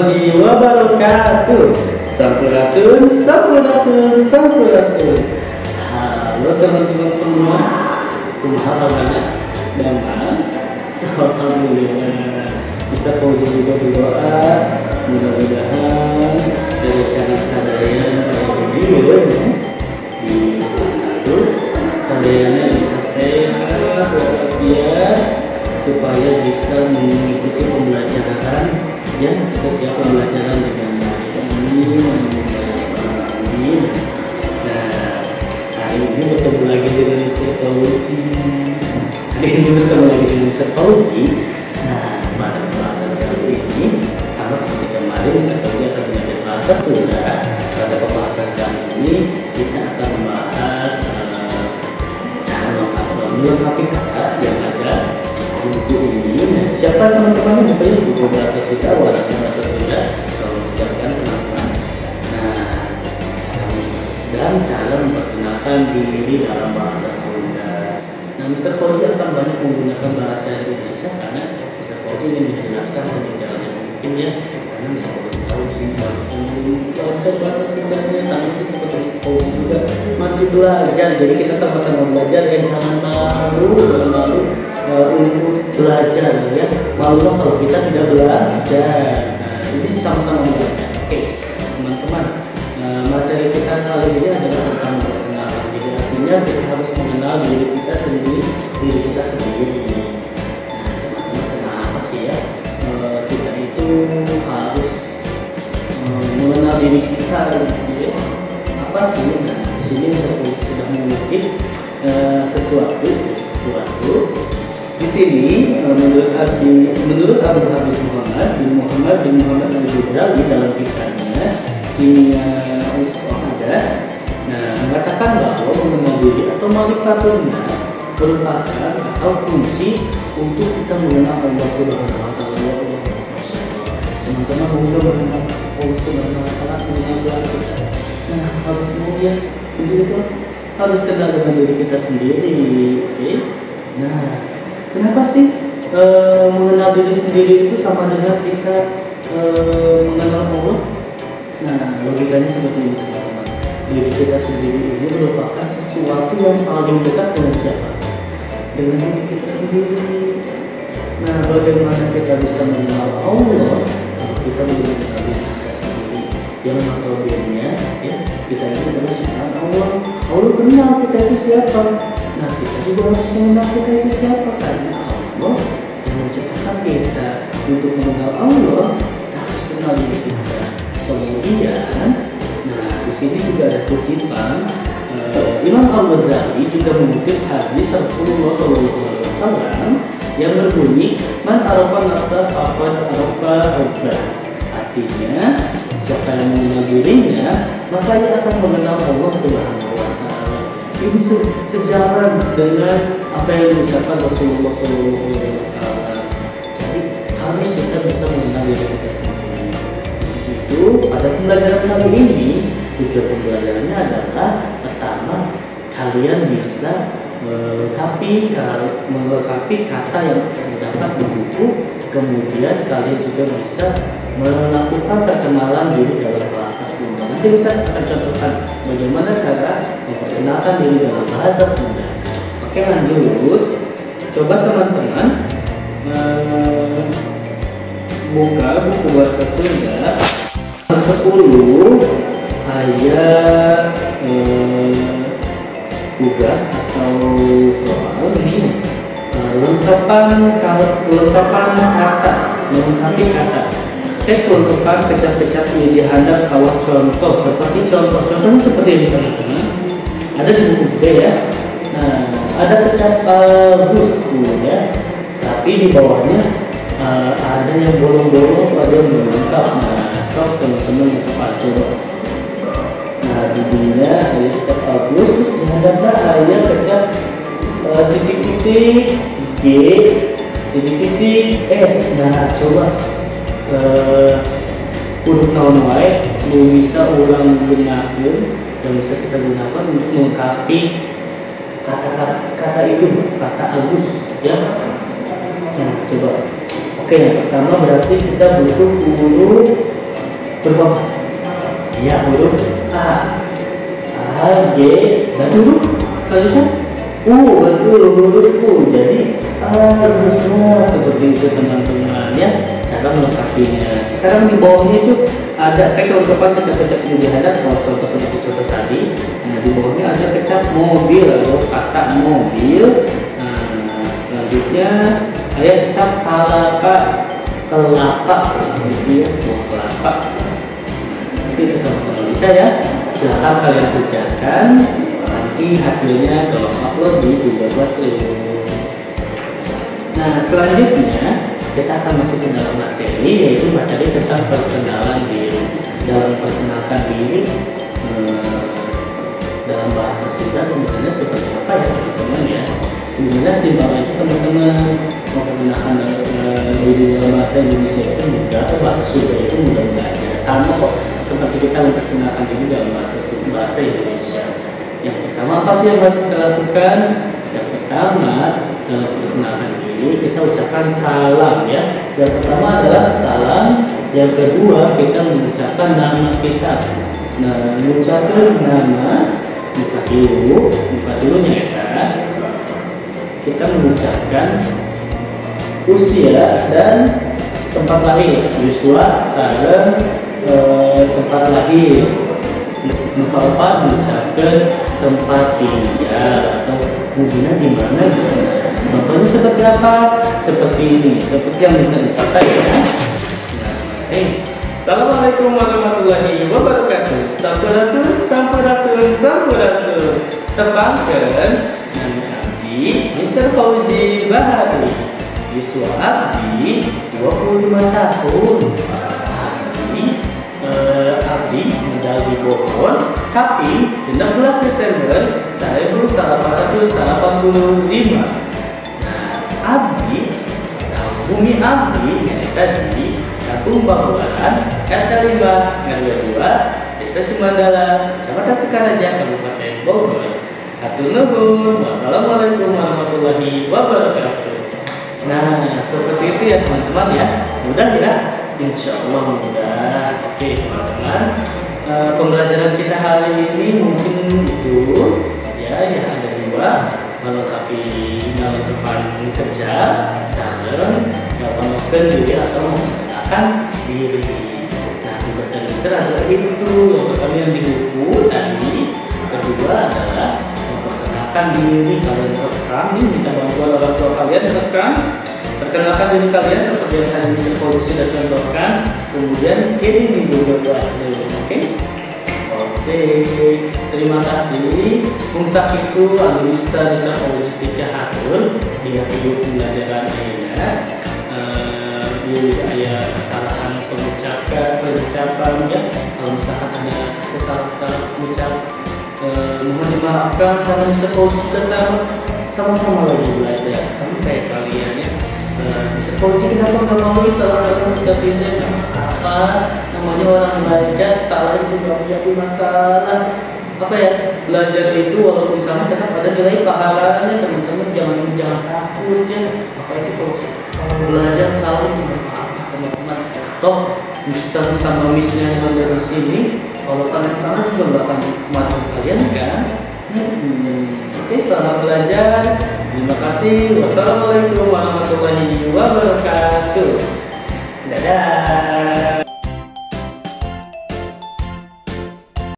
warahmatullahi wabarakatuh. Sampurasun, sampurasun, sampurasun. Halo teman-teman semua, kumaha kabarnya? Damang, alhamdulillah. Kita Fauzi juga berdoa, mudah-mudahan dari cara-caranya video di kelas 1 sadarnya bisa sehat walafiat, supaya bisa mengikuti pembelajaran yang setiap pembelajaran dengan ini. Nah, hari ini bertemu lagi dengan Mr. Fauzi. Mr. Fauzi. Nah, pada pembahasan kali ini sama seperti kemarin, Mr. Fauzi akan belajar bahasa Sunda. Pada pembahasan kali ini kita akan membahas cara melengkapi kata yang ada buku ini. Nah, siapa teman-teman yang punya buku bahasa Sunda, bahasa Sunda, tolong siapkan teman-teman. Nah, dan cara memperkenalkan diri dalam bahasa Sunda. Nah, Mr. Fauzi akan banyak menggunakan bahasa Indonesia karena Mr. Fauzi ingin menjelaskan secara yang mungkin ya, karena Mr. Fauzi tahu sih banyak yang belum belajar bahasa Sundanya, sama sih seperti Mr. Fauzi juga masih belajar. Jadi kita sama-sama belajar dan jangan malu untuk belajar ya. Malu kalau kita tidak belajar. Nah, ini sama-sama belajar. Oke, teman-teman, materi kita kali ini adalah tentang perkenalan. Jadi artinya kita harus mengenal diri kita sendiri. Nah, teman-teman, kenapa sih ya kita itu harus mengenal diri kita? Ya? Apa sih? Nah, di sini saya sudah mengutip sesuatu. Di sini menurut Abu Habib Muhammad bin Al-Ghazali dalam kisahnya Kimia Us-Sahadah, nah, mengatakan bahwa mengenal diri atau ma'rifatun nas merupakan atau kunci untuk kita mengenal Allah Subhanahu wa Ta'ala. Teman-teman, moga mengenal Allah Subhanahu wa Ta'ala, mengenal kita. Nah, harus mulia untuk itu harus kenal dengan diri kita sendiri. Oke. Nah, kenapa sih mengenal diri sendiri itu sama dengan kita mengenal Allah? Nah, logikanya seperti ini, teman-teman. Diri kita sendiri ini merupakan sesuatu yang paling dekat dengan siapa? Dengan diri kita sendiri. Nah, bagaimana kita bisa mengenal Allah kalau kita belum mengenal diri kita sendiri? Yang notabene ya, kita ini adalah ciptaan Allah. Allah kenal kita itu siapa. Nah, kita juga harus mengenal kita itu siapa, karena Allah yang menciptakan kita. Untuk mengenal Allah, kita harus kenal diri kita. Kemudian, nah, di sini juga ada kutipan Imam Al-Ghazali juga mengutip hadis Rasulullah SAW yang berbunyi, "Man arafa nafsa faqad arafa rabbah." Artinya, siapa yang mengenal dirinya, maka ia akan mengenal Allah Subhanahu wa Ta'ala. Ini sejalan dengan apa yang diucapkan Rasulullah SAW. Jadi harus kita bisa mengenal diri kita sendiri. Itu pada pembelajaran kali ini, tujuan pembelajarannya adalah pertama, kalian bisa melengkapi kata yang terdapat di buku. Kemudian kalian juga bisa melakukan perkenalan diri dalam bahasa Sunda. Nanti kita akan contohkan bagaimana cara memperkenalkan diri dalam bahasa Sunda. Oke, lanjut. Coba teman-teman buka buku bahasa Sunda 10 ayat tugas atau soal ini, melengkapi kata. Cek kelengkapan pecat-pecat di hadap kawat contoh. Seperti contohnya seperti ini, teman-teman. Ada di buku juga ya. Nah, ada pecat bagus ya, tapi di bawahnya ada yang bolong-bolong, ada yang melengkap. Nah, stop teman-teman, coba. Nah, jadinya saya pecat bagus, terus dihadapkan saya pecat titik-titik G, titik-titik S. Nah, coba huruf naon wae bisa ulang gunakan yang bisa kita gunakan untuk melengkapi kata itu, kata Agus ya. Nah, coba. Oke, yang pertama berarti kita butuh huruf Berapa? Ya, huruf A. A, G, dan huruf selanjutnya U. Betul, huruf U. Jadi harusnya seperti itu teman-teman ya, cara melengkapinya. Sekarang di bawahnya itu ada kelengkapan kecap-kecap di hadap, contoh seperti contoh tadi. Nah, di bawahnya ada kecap mobil atau kata mobil. Nah, selanjutnya saya kecap kelapa, gitu ya, kelapa. Itu teman-teman bisa ya, silahkan kalian kerjakan, nanti hasilnya kalau upload di Google Classroom. Nah, selanjutnya kita akan masuk ke dalam materi, yaitu materi tentang perkenalan diri. Dalam perkenalkan diri dalam bahasa Sunda sebenarnya seperti apa ya teman-teman ya? Sebenarnya simpel aja teman-teman, memperkenalkan diri dalam bahasa Indonesia itu mudah, bahasa Sunda itu mudah-mudah aja, sama kok seperti kita memperkenalkan diri dalam bahasa Indonesia. Yang pertama apa sih yang harus kita lakukan? Yang pertama dalam perkenalkan diri kita ucapkan salam ya. Yang pertama adalah salam. Yang kedua kita mengucapkan nama kita. Nah, mengucapkan nama buka dulunya ya. Kita mengucapkan usia dan tempat lahir. Yuswa, Sareng, tempat lahir. Empat mengucapkan tempat tinggal atau hubungan di mana gitu. Contohnya seperti apa? Seperti ini, seperti yang bisa dicapai ya. Nah, Assalamualaikum warahmatullahi wabarakatuh. Sampurasun, sampurasun, sampurasun. Terbangkan nama Abdi Mr. Fauzi Bahari. Yuswa Abdi 25 tahun. Abdi meninggal di Bogor, tapi 16 Desember 1885. Nah, Abdi, bumi Abdi yang tadi Kampung Bahuan, RT 5, RW 2, Desa Cimandala, Kecamatan Sukaraja, Kabupaten Bogor. Hatur nuhun. Wassalamualaikum warahmatullahi wabarakatuh. Nah, seperti itu ya teman-teman ya, mudah ya. Insya Allah mudah. Oke teman-teman, pembelajaran kita hari ini mungkin itu ya, yang ada dua, melengkapi menentukan kerja, cara mengenalkan diri atau mengenalkan diri. Nah, tugas dari kita adalah itu yang pertama yang di buku tadi, kedua adalah memperkenalkan diri. Kalian rekam, ini minta bantuan orang tua kalian rekam. Perkenalkan diri kalian seperti yang tadi Mr. Fauzi sudah contohkan, kemudian kirim di Google Classroom. Oke, terima kasih. Mungsak itu Mr. Fauzi Tika Hatur hingga video pembelajaran lainnya. Dia kesalahan pengucapan ya. Kalau misalkan ada kesalahan pengucap, mohon dimaafkan karena Mr. Fauzi kita sama-sama lagi belajar sampai kalian ya. Mr. Fauzi kenapa nggak mau salah ucapinnya? Apa namanya, orang belajar salah itu nggak menjadi masalah. Apa ya, belajar itu walaupun salah tetap ada nilai pahalanya teman-teman. Jangan takut ya. Makanya itu kalau belajar salah itu nggak apa-apa teman-teman. Toh Mister sama Missnya yang ada di sini, kalau kalian salah juga nggak akan memarahi kalian kan? Oke, selamat belajar. Terima kasih. Wassalamualaikum warahmatullahi wabarakatuh. Dadah.